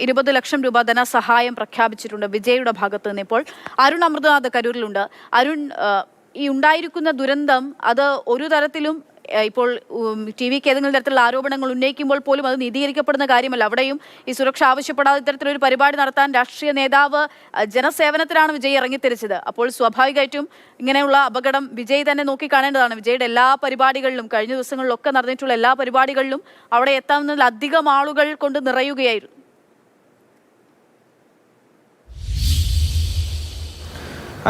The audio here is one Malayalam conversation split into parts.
20 ലക്ഷം രൂപ ധനസഹായം പ്രഖ്യാപിച്ചിട്ടുണ്ട് വിജയുടെ ഭാഗത്ത് നിന്ന്. ഇപ്പോൾ അരുൺ അമൃതനാഥ് കരൂരിലുണ്ട്. അരുൺ, ഈ ഉണ്ടായിരിക്കുന്ന ദുരന്തം അത് ഒരു തരത്തിലും ഇപ്പോൾ ടിവിക്ക് ഏതെങ്കിലും തരത്തിലുള്ള ആരോപണങ്ങൾ ഉന്നയിക്കുമ്പോൾ പോലും അത് നീതീകരിക്കപ്പെടുന്ന കാര്യമല്ല. അവിടെയും ഈ സുരക്ഷ ആവശ്യപ്പെടാതെ ഇത്തരത്തിലൊരു പരിപാടി നടത്താൻ രാഷ്ട്രീയ നേതാവ് ജനസേവനത്തിനാണ് വിജയ് ഇറങ്ങിത്തിരിച്ചത്. അപ്പോൾ സ്വാഭാവികമായിട്ടും ഇങ്ങനെയുള്ള അപകടം വിജയ് തന്നെ നോക്കിക്കാണേണ്ടതാണ്. വിജയുടെ എല്ലാ പരിപാടികളിലും കഴിഞ്ഞ ദിവസങ്ങളിലൊക്കെ നടന്നിട്ടുള്ള എല്ലാ പരിപാടികളിലും അവിടെ എത്താവുന്നതിലധികം ആളുകൾ കൊണ്ട് നിറയുകയായിരുന്നു.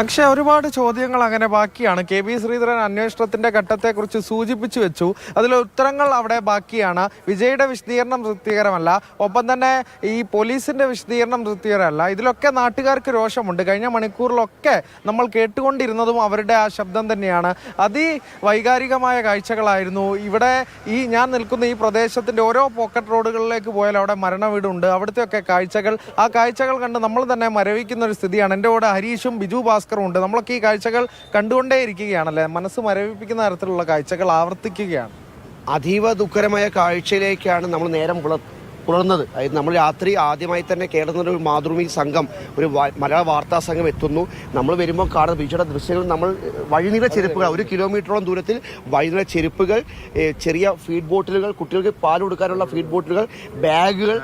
അക്ഷയ, ഒരുപാട് ചോദ്യങ്ങൾ അങ്ങനെ ബാക്കിയാണ്. കെ ബി ശ്രീധരൻ അന്വേഷണത്തിന്റെ ഘട്ടത്തെക്കുറിച്ച് സൂചിപ്പിച്ചു വെച്ചു. അതിലെ ഉത്തരങ്ങൾ അവിടെ ബാക്കിയാണ്. വിജയുടെ വിശദീകരണം തൃപ്തികരമല്ല, ഒപ്പം തന്നെ ഈ പോലീസിന്റെ വിശദീകരണം തൃപ്തികരമല്ല. ഇതിലൊക്കെ നാട്ടുകാർക്ക് രോഷമുണ്ട്. കഴിഞ്ഞ മണിക്കൂറിലൊക്കെ നമ്മൾ കേട്ടുകൊണ്ടിരുന്നതും അവരുടെ ആ ശബ്ദം തന്നെയാണ്. അതിവൈകാരികമായ കാഴ്ചകളായിരുന്നു. ഇവിടെ ഞാൻ നിൽക്കുന്ന ഈ പ്രദേശത്തിന്റെ ഓരോ പോക്കറ്റ് റോഡുകളിലേക്ക് പോയാൽ അവിടെ മരണവീടുണ്ട്. അവിടുത്തെയൊക്കെ കാഴ്ചകൾ, ആ കാഴ്ചകൾ കണ്ട് നമ്മൾ തന്നെ മരവിക്കുന്ന ഒരു സ്ഥിതിയാണ്. എൻ്റെ കൂടെ ഹരീഷും ബിജു ഭാസ്കറുണ്ട്. നമ്മളൊക്കെ ഈ കാഴ്ചകൾ കണ്ടുകൊണ്ടേയിരിക്കുകയാണല്ലേ. മനസ്സ് മരവിപ്പിക്കുന്ന തരത്തിലുള്ള കാഴ്ചകൾ ആവർത്തിക്കുകയാണ്. അതീവ ദുഃഖകരമായ കാഴ്ചയിലേക്കാണ് നമ്മൾ നേരം പുലർന്നത്. അതായത് നമ്മൾ രാത്രി ആദ്യമായി തന്നെ കേരളത്തിൻ്റെ ഒരു മാതൃഭൂമി സംഘം, ഒരു മലയാള വാർത്താ സംഘം എത്തുന്നു. നമ്മൾ വരുമ്പോൾ കാണുന്ന ബീച്ചുടെ ദൃശ്യങ്ങൾ, നമ്മൾ വഴിനീള ചെരുപ്പുകൾ, 1 കിലോമീറ്ററോളം ദൂരത്തിൽ വഴിനീള ചെരുപ്പുകൾ, ചെറിയ ഫീഡ് ബോട്ടിലുകൾ, കുട്ടികൾക്ക് പാൽ കൊടുക്കാനുള്ള ഫീഡ് ബോട്ടിലുകൾ, ബാഗുകൾ,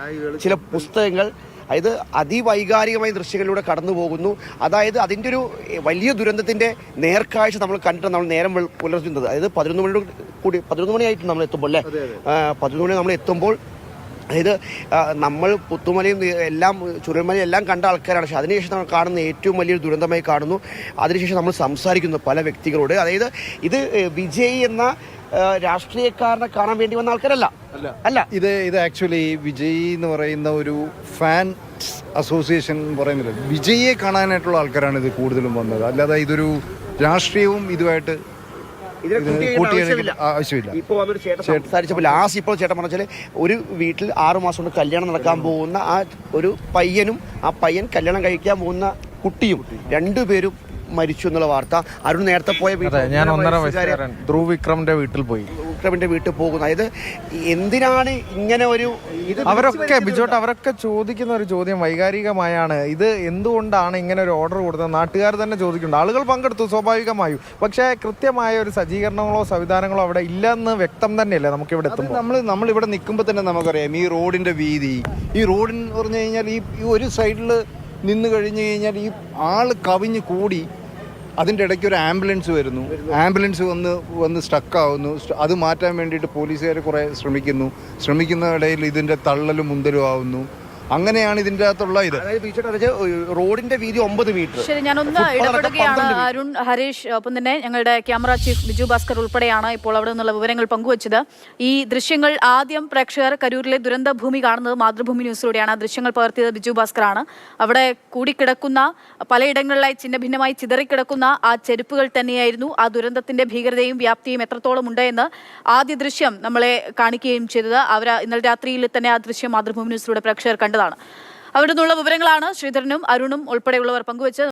ചില പുസ്തകങ്ങൾ, അതായത് അതിവൈകാരികമായ ദൃശ്യങ്ങളിലൂടെ കടന്നു പോകുന്നു. അതായത് അതിൻ്റെ ഒരു വലിയ ദുരന്തത്തിൻ്റെ നേർക്കാഴ്ച നമ്മൾ കണ്ടിട്ട് നമ്മൾ നേരം പുലർത്തുന്നത്. അതായത് 11 മണിയായിട്ട് നമ്മൾ എത്തുമ്പോൾ അല്ലേ, 11 മണി നമ്മൾ എത്തുമ്പോൾ, അതായത് നമ്മൾ പുത്തുമലയും എല്ലാം ചുരൽമലയും എല്ലാം കണ്ട ആൾക്കാരാണ്. പക്ഷേ അതിനുശേഷം നമ്മൾ കാണുന്ന ഏറ്റവും വലിയൊരു ദുരന്തമായി കാണുന്നു. അതിനുശേഷം നമ്മൾ സംസാരിക്കുന്നു പല വ്യക്തികളോട്. അതായത് ഇത് വിജയ് എന്ന രാഷ്ട്രീയക്കാരനെ കാണാൻ വേണ്ടി വന്ന ആൾക്കാരല്ല. ഇത് ആക്ച്വലി വിജയ് എന്ന് പറയുന്ന ഒരു ഫാൻ അസോസിയേഷൻ പറയുന്നില്ല, വിജയിയെ കാണാനായിട്ടുള്ള ആൾക്കാരാണ് ഇത് കൂടുതലും വന്നത്. അല്ലാതെ ഇതൊരു രാഷ്ട്രീയവും ഇതുമായിട്ട് ആവശ്യമില്ല. ഇപ്പോൾ അവർ സംസാരിച്ചപ്പോൾ ലാസ്റ്റ് ഇപ്പോൾ ചേട്ടൻ പറഞ്ഞാൽ ഒരു വീട്ടിൽ 6 മാസം കൊണ്ട് കല്യാണം നടക്കാൻ പോകുന്ന ആ ഒരു പയ്യനും ആ പയ്യൻ കല്യാണം കഴിക്കാൻ പോകുന്ന കുട്ടിയും, രണ്ടുപേരും മരിച്ചു എന്നുള്ള വാർത്ത. അരുൺ നേരത്തെ പോയ ഞാൻ 1.5 വയസ്സുകാരൻ ധ്രുവ് വിക്രമിന്റെ വീട്ടിൽ പോകുന്നു. അതായത് എന്തിനാണ് ഇങ്ങനെ ഒരു അവരൊക്കെ ചോദിക്കുന്ന ഒരു ചോദ്യം വൈകാരികമായാണ്. ഇത് എന്തുകൊണ്ടാണ് ഇങ്ങനെ ഒരു ഓർഡർ കൊടുത്തത്? നാട്ടുകാർ തന്നെ ചോദിക്കുന്നുണ്ട്. ആളുകൾ പങ്കെടുത്തു സ്വാഭാവികമായും, പക്ഷേ കൃത്യമായ ഒരു സജ്ജീകരണങ്ങളോ സംവിധാനങ്ങളോ അവിടെ ഇല്ലെന്ന് വ്യക്തം തന്നെയല്ലേ നമുക്കിവിടെ എത്തുമ്പോൾ. നമ്മളിവിടെ നിൽക്കുമ്പോൾ തന്നെ നമുക്കറിയാം ഈ റോഡിന്റെ വീതി. ഈ റോഡിന് പറഞ്ഞു കഴിഞ്ഞാൽ ഈ ഒരു സൈഡിൽ നിന്ന് കഴിഞ്ഞു കഴിഞ്ഞാൽ ഈ ആള് കവിഞ്ഞ് കൂടി അതിൻ്റെ ഇടയ്ക്ക് ഒരു ആംബുലൻസ് വരുന്നു. ആംബുലൻസ് വന്ന് സ്റ്റക്കാവുന്നു. അത് മാറ്റാൻ വേണ്ടിയിട്ട് പോലീസുകാർ കുറേ ശ്രമിക്കുന്ന ഇടയിൽ ഇതിൻ്റെ തള്ളലും മുന്തലും ആവുന്നു. അങ്ങനെയാണ് ഇതിൻ്റെ അകത്തുള്ള ഇത്. റോഡിന്റെ വീതി 9 മീറ്റർ. ശരി, ഞാനൊന്ന് ഇടപെടുകയാണ്. അരുൺ, ഹരീഷ്, ഒപ്പം തന്നെ ഞങ്ങളുടെ ക്യാമറ ചീഫ് ബിജു ഭാസ്കർ ഉൾപ്പെടെയാണ് ഇപ്പോൾ അവിടെ നിന്നുള്ള വിവരങ്ങൾ പങ്കുവച്ചത്. ഈ ദൃശ്യങ്ങൾ ആദ്യം പ്രേക്ഷകർ കരൂരിലെ ദുരന്ത ഭൂമി കാണുന്നത് മാതൃഭൂമി ന്യൂസിലൂടെയാണ്. ആ ദൃശ്യങ്ങൾ പകർത്തിയത് ബിജു ഭാസ്കറാണ്. അവിടെ കൂടിക്കിടക്കുന്ന പലയിടങ്ങളിലായി ഭിന്നമായി ചിതറിക്കിടക്കുന്ന ആ ചെരുപ്പുകൾ തന്നെയായിരുന്നു ആ ദുരന്തത്തിന്റെ ഭീകരതയും വ്യാപ്തിയും എത്രത്തോളം ഉണ്ട് എന്ന് ആദ്യ ദൃശ്യം നമ്മളെ കാണിക്കുകയും ചെയ്തത്. അവർ ഇന്നലെ രാത്രിയിൽ തന്നെ ആ ദൃശ്യം മാതൃഭൂമി ന്യൂസിലൂടെ പ്രേക്ഷകർ കണ്ടതാണ്. അവിടെ നിന്നുള്ള വിവരങ്ങളാണ് ശ്രീധരനും അരുണും ഉൾപ്പെടെയുള്ളവർ പങ്കുവച്ചത്.